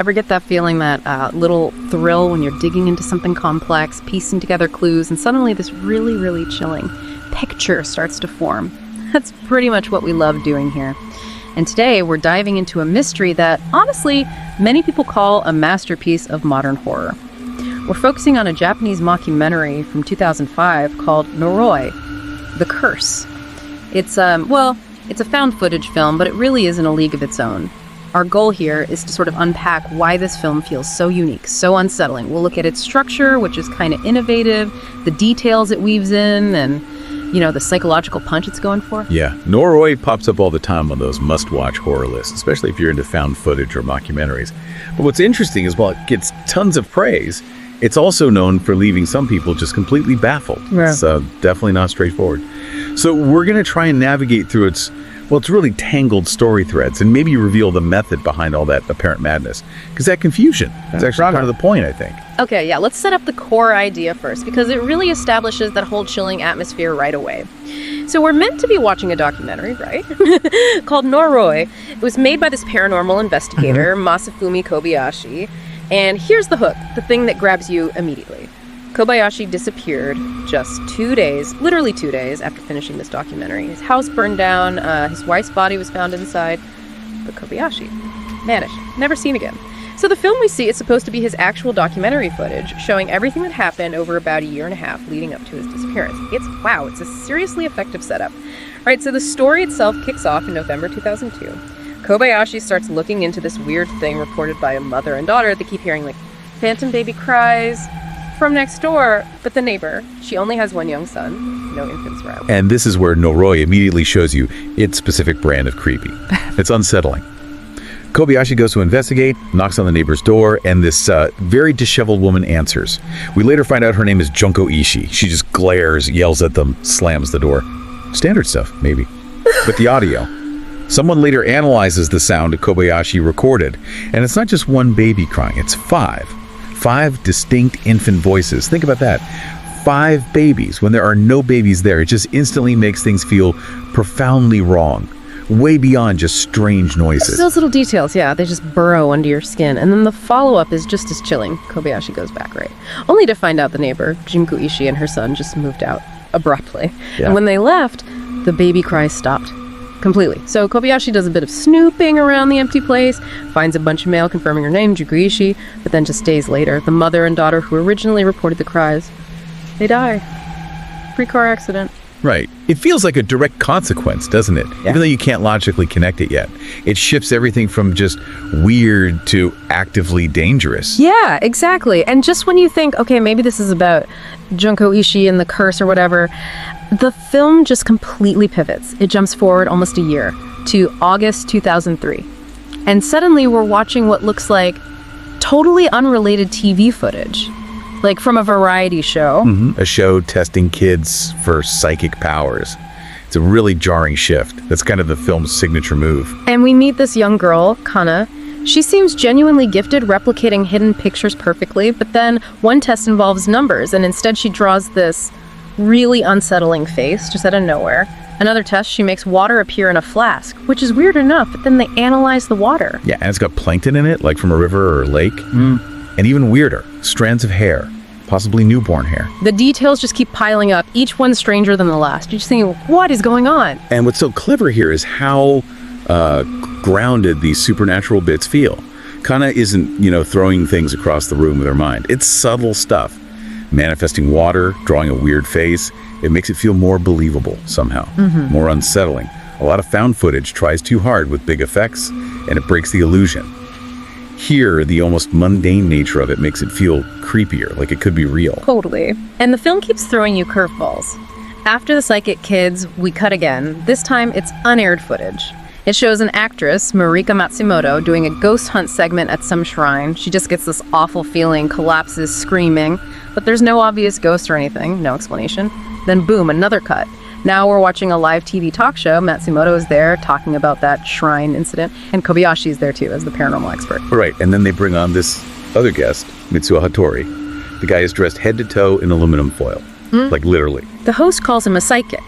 Ever get that feeling, that little thrill when you're digging into something complex, piecing together clues, and suddenly this really, really chilling picture starts to form? That's pretty much what we love doing here. And today we're diving into a mystery that, honestly, many people call a masterpiece of modern horror. We're focusing on a Japanese mockumentary from 2005 called Noroi, The Curse. It's a found footage film, but it really is in a league of its own. Our goal here is to sort of unpack why this film feels so unique, so unsettling. We'll look at its structure, which is kind of innovative, the details it weaves in, and, the psychological punch it's going for. Yeah, Noroi pops up all the time on those must-watch horror lists, especially if you're into found footage or mockumentaries. But what's interesting is while it gets tons of praise, it's also known for leaving some people just completely baffled. Yeah. It's definitely not straightforward. So we're going to try and navigate through its really tangled story threads and maybe reveal the method behind all that apparent madness. Because that confusion is actually part of the point, I think. Okay, yeah, let's set up the core idea first, because it really establishes that whole chilling atmosphere right away. So we're meant to be watching a documentary, right? Called Noroi. It was made by this paranormal investigator, Masafumi Kobayashi. And here's the hook, the thing that grabs you immediately. Kobayashi disappeared just 2 days, literally 2 days after finishing this documentary. His house burned down, his wife's body was found inside, but Kobayashi vanished, never seen again. So the film we see is supposed to be his actual documentary footage, showing everything that happened over about a year and a half leading up to his disappearance. It's a seriously effective setup. All right, so the story itself kicks off in November 2002. Kobayashi starts looking into this weird thing reported by a mother and daughter. They keep hearing, phantom baby cries from next door, but the neighbor, she only has one young son, no infants around. And this is where Noroi immediately shows you its specific brand of creepy. It's unsettling. Kobayashi goes to investigate, knocks on the neighbor's door, and this very disheveled woman answers. We later find out her name is Junko Ishii. She just glares, yells at them, slams the door. Standard stuff, maybe. But the audio. Someone later analyzes the sound that Kobayashi recorded, and it's not just one baby crying, it's five. 5 distinct infant voices. Think about that. 5 babies. When there are no babies there, it just instantly makes things feel profoundly wrong. Way beyond just strange noises. Those little details, yeah, they just burrow under your skin. And then the follow-up is just as chilling. Kobayashi goes back, right? Only to find out the neighbor, Junko Ishii, and her son just moved out abruptly. Yeah. And when they left, the baby cries stopped completely. So Kobayashi does a bit of snooping around the empty place, finds a bunch of mail confirming her name, Junko Ishii, but then just days later, the mother and daughter who originally reported the cries, they die. Pre-car accident. Right. It feels like a direct consequence, doesn't it? Yeah. Even though you can't logically connect it yet. It shifts everything from just weird to actively dangerous. Yeah, exactly. And just when you think, okay, maybe this is about Junko Ishii and the curse or whatever, the film just completely pivots. It jumps forward almost a year to August 2003. And suddenly we're watching what looks like totally unrelated TV footage. Like from a variety show. A show testing kids for psychic powers. It's a really jarring shift. That's kind of the film's signature move. And we meet this young girl, Kana. She seems genuinely gifted replicating hidden pictures perfectly, but then one test involves numbers, and instead she draws this really unsettling face just out of nowhere. Another test, she makes water appear in a flask, which is weird enough, but then they analyze the water. Yeah, and it's got plankton in it, like from a river or a lake. And even weirder, strands of hair, possibly newborn hair. The details just keep piling up, each one stranger than the last. You're just thinking, what is going on? And what's so clever here is how grounded these supernatural bits feel. Kana isn't, throwing things across the room with her mind. It's subtle stuff. Manifesting water, drawing a weird face. It makes it feel more believable somehow, more unsettling. A lot of found footage tries too hard with big effects, and it breaks the illusion. Here, the almost mundane nature of it makes it feel creepier, like it could be real. Totally. And the film keeps throwing you curveballs. After the psychic kids, we cut again. This time, it's unaired footage. It shows an actress, Marika Matsumoto, doing a ghost hunt segment at some shrine. She just gets this awful feeling, collapses, screaming. But there's no obvious ghost or anything, no explanation. Then boom, another cut. Now we're watching a live TV talk show. Matsumoto is there talking about that shrine incident, and Kobayashi is there too as the paranormal expert. Right, and then they bring on this other guest, Mitsui Hatori. The guy is dressed head to toe in aluminum foil, like literally. The host calls him a psychic,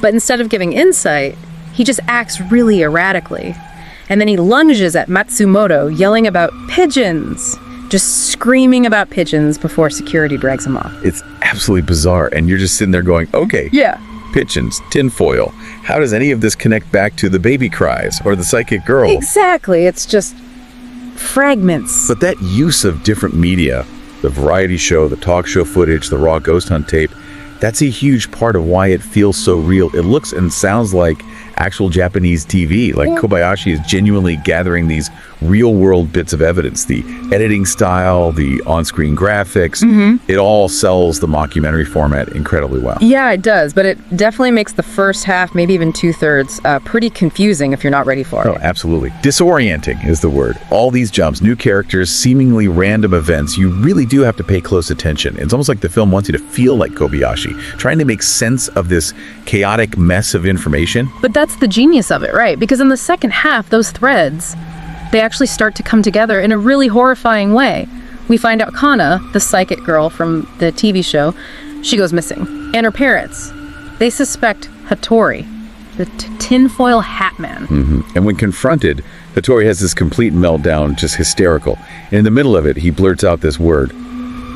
but instead of giving insight, he just acts really erratically. And then he lunges at Matsumoto, yelling about pigeons. Just screaming about pigeons before security drags him off. It's absolutely bizarre, and you're just sitting there going, okay, Yeah. pigeons, tinfoil. How does any of this connect back to the baby cries or the psychic girl? Exactly. It's just fragments. But that use of different media, the variety show, the talk show footage, the raw ghost hunt tape, that's a huge part of why it feels so real. It looks and sounds like actual Japanese TV. Like Kobayashi is genuinely gathering these real-world bits of evidence. The editing style, the on-screen graphics, it all sells the mockumentary format incredibly well. Yeah, it does, but it definitely makes the first half, maybe even two-thirds, pretty confusing if you're not ready for it. Oh, absolutely. Disorienting is the word. All these jumps, new characters, seemingly random events, you really do have to pay close attention. It's almost like the film wants you to feel like Kobayashi, trying to make sense of this chaotic mess of information. But that's the genius of it, right? Because in the second half, those threads, they actually start to come together in a really horrifying way. We find out Kana, the psychic girl from the TV show, she goes missing. And her parents, they suspect Hatori, the tinfoil hat man. And when confronted, Hatori has this complete meltdown, just hysterical. And in the middle of it, he blurts out this word,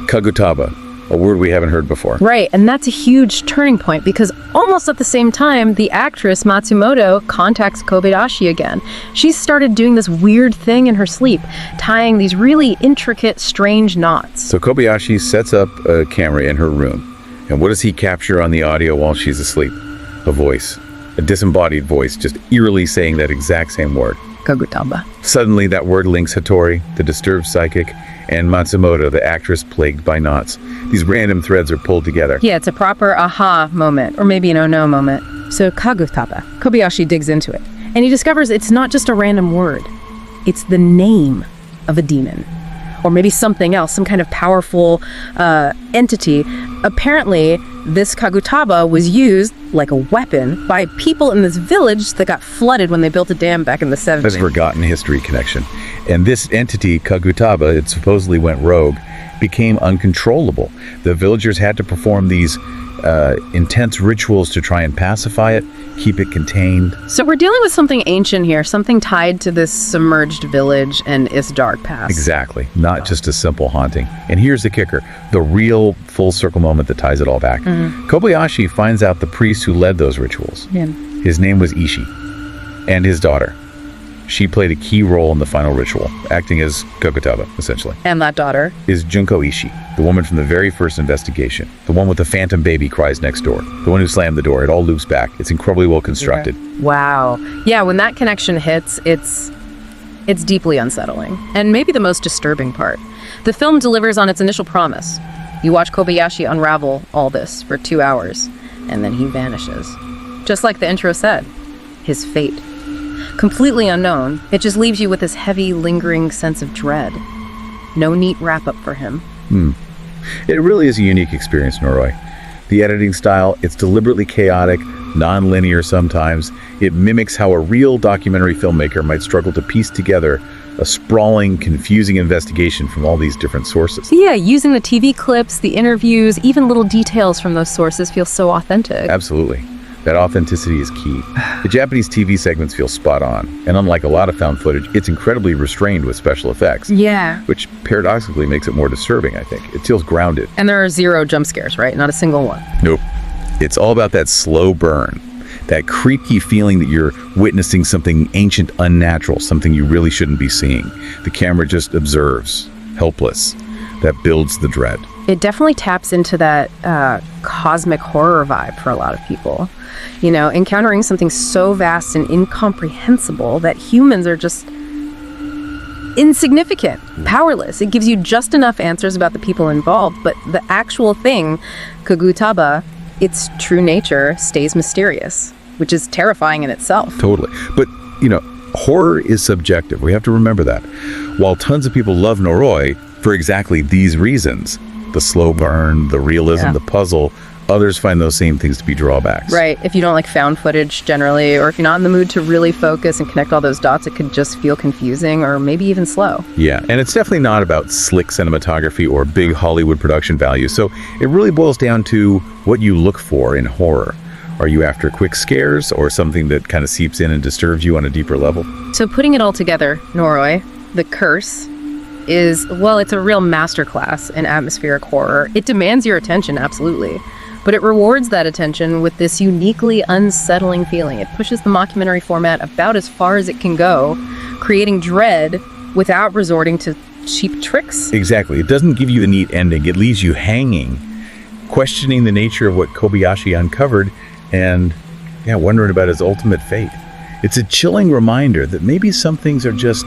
Kagutaba, a word we haven't heard before. Right, and that's a huge turning point because almost at the same time, the actress Matsumoto contacts Kobayashi again. She's started doing this weird thing in her sleep, tying these really intricate, strange knots. So Kobayashi sets up a camera in her room. And what does he capture on the audio while she's asleep? A voice. A disembodied voice, just eerily saying that exact same word. Kagutaba. Suddenly, that word links Hatori, the disturbed psychic, and Matsumoto, the actress plagued by knots. These random threads are pulled together. Yeah, it's a proper aha moment, or maybe an oh no moment. So Kagutaba, Kobayashi digs into it, and he discovers it's not just a random word. It's the name of a demon. Or maybe something else, some kind of powerful entity. Apparently, this Kagutaba was used like a weapon by people in this village that got flooded when they built a dam back in the 70s. That's a forgotten history connection. And this entity, Kagutaba, it supposedly went rogue, became uncontrollable. The villagers had to perform these intense rituals to try and pacify it, keep it contained. So we're dealing with something ancient here, something tied to this submerged village and its dark past. Exactly. Not just a simple haunting. And here's the kicker, the real full circle moment that ties it all back. Kobayashi finds out the priest who led those rituals. Yeah. His name was Ishii, and his daughter. She played a key role in the final ritual, acting as Kagutaba, essentially. And that daughter? Is Junko Ishii, the woman from the very first investigation, the one with the phantom baby cries next door, the one who slammed the door. It all loops back. It's incredibly well constructed. Yeah. Wow. Yeah, when that connection hits, it's deeply unsettling, and maybe the most disturbing part. The film delivers on its initial promise. You watch Kobayashi unravel all this for 2 hours, and then he vanishes. Just like the intro said, his fate. Completely unknown, it just leaves you with this heavy, lingering sense of dread. No neat wrap-up for him. It really is a unique experience, Noroi. The editing style, it's deliberately chaotic, non-linear sometimes. It mimics how a real documentary filmmaker might struggle to piece together a sprawling, confusing investigation from all these different sources. Yeah, using the TV clips, the interviews, even little details from those sources feel so authentic. Absolutely. That authenticity is key. The Japanese TV segments feel spot on, and unlike a lot of found footage, it's incredibly restrained with special effects. Yeah. Which paradoxically makes it more disturbing, I think. It feels grounded. And there are 0 jump scares, right? Not a single one. Nope. It's all about that slow burn, that creepy feeling that you're witnessing something ancient, unnatural, something you really shouldn't be seeing. The camera just observes, helpless. That builds the dread. It definitely taps into that cosmic horror vibe for a lot of people. You know, encountering something so vast and incomprehensible that humans are just insignificant, powerless. It gives you just enough answers about the people involved, but the actual thing, Kagutaba, its true nature, stays mysterious, which is terrifying in itself. Totally. But, horror is subjective. We have to remember that. While tons of people love Noroi for exactly these reasons, the slow burn, the realism, the puzzle, others find those same things to be drawbacks. Right. If you don't like found footage generally, or if you're not in the mood to really focus and connect all those dots, it could just feel confusing or maybe even slow. Yeah, and it's definitely not about slick cinematography or big Hollywood production value. So it really boils down to what you look for in horror. Are you after quick scares or something that kind of seeps in and disturbs you on a deeper level? So putting it all together, Noroi, The Curse is, well, it's a real masterclass in atmospheric horror. It demands your attention, absolutely. But it rewards that attention with this uniquely unsettling feeling. It pushes the mockumentary format about as far as it can go, creating dread without resorting to cheap tricks. Exactly. It doesn't give you a neat ending. It leaves you hanging, questioning the nature of what Kobayashi uncovered and wondering about his ultimate fate. It's a chilling reminder that maybe some things are just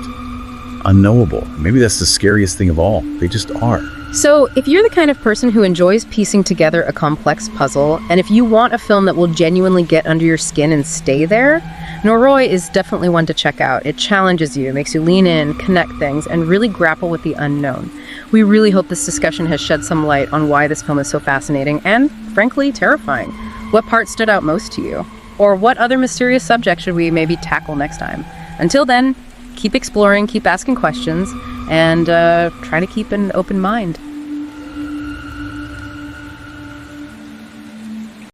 unknowable. Maybe that's the scariest thing of all. They just are. So if you're the kind of person who enjoys piecing together a complex puzzle, and if you want a film that will genuinely get under your skin and stay there, Noroi is definitely one to check out. It challenges you, makes you lean in, connect things, and really grapple with the unknown. We really hope this discussion has shed some light on why this film is so fascinating and, frankly, terrifying. What part stood out most to you? Or what other mysterious subject should we maybe tackle next time? Until then, keep exploring, keep asking questions, and try to keep an open mind.